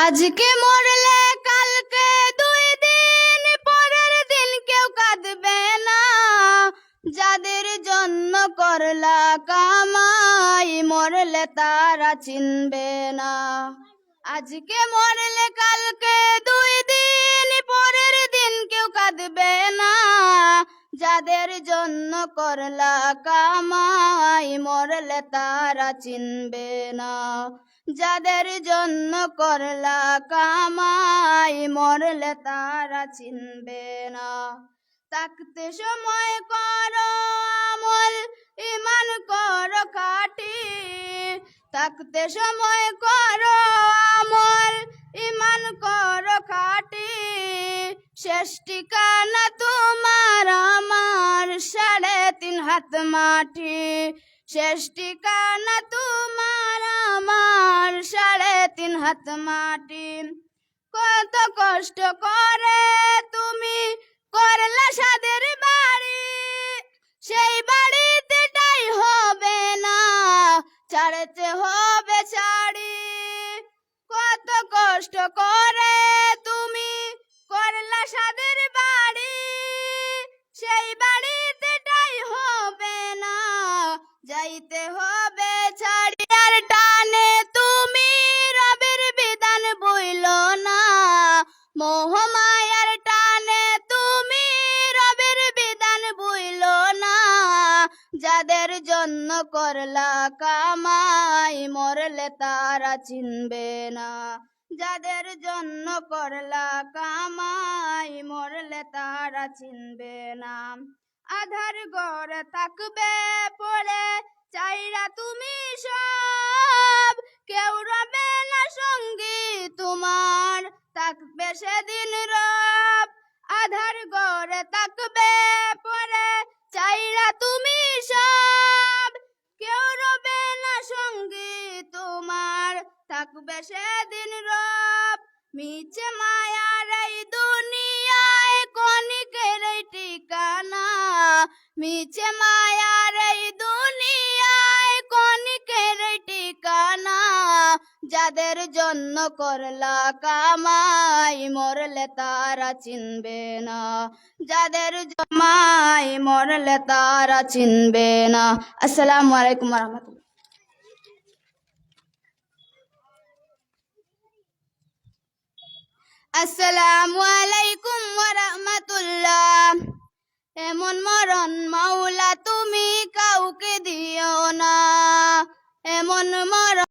আজকে মরলে কালকে 2 দিন পরের দিন কেউ কাঁদবে না। যাদের জন্য করলা কামাই মরলে তারা চিনবে না। আজকে মরলে কালকে 2 দিন পরের দিন কেউ কাঁদবে না। যাদের জন্য করলা কামাই মরলে তারা চিনবে না। যাদের জন্য করলা কামাই মরলে তারা চিনবে না। থাকতে সময় করো আমল, ঈমান করো খাঁটি। থাকতে সময় করো আমল, ঈমান করো খাঁটি। শেষ ঠিকানা তোমার আমার 3.5 হাত মাটি। শেষ ঠিকানা তোমার আমার 3.5 হাত মাটি। কত কষ্ট করে তুমি করলা সাদের বাড়ি, সেই বাড়িতে ঠাঁই হবে না, ছাড়তে হবে ছাড়ি। কত কষ্ট করে তুমি করলা সাদের বাড়ি, সেই বাড়িতে ঠাঁই হবে না, যাইতে হবে ছাড়ি। আর টানে তুমি রবের বিধান বইলো না, মোহমায়ার টানে তুমি রবের বিধান বইলো না। যাদের জন্য করলা কামাই মরলে তারা চিনবে না। যাদের জন্য করলা কামাই মরলে তারা চিনবে না। আধার ঘরে থাকবে পড়ে চাইরা তুমি সব, কেউ রবে না সঙ্গী তোমার, থাকবে সেদিন রব। আধার ঘরে থাকবে পড়ে চাইরা তুমি সব, কেউ রবে না সঙ্গী তোমার, থাকবে সেদিন রব। মিছে মায়ার এই দুনিয়ায় ক্ষণিকের এই ঠিকানা, মিছে মায়ার এই দুনিয়ায় ক্ষণিকের এই ঠিকানা। যাদের জন্য করলা কামাই মরলে তারা চিনবে না। যাদের জমাই মরলে তারা চিনবে না। আসসালামু আলাইকুম ওয়া রাহমাতুল্লাহ। আসসালামু আলাইকুম ওয়া রাহমাতুল্লাহ। এমন মরণ মাওলা তুমি কাউকে দিও না, এমন মরণ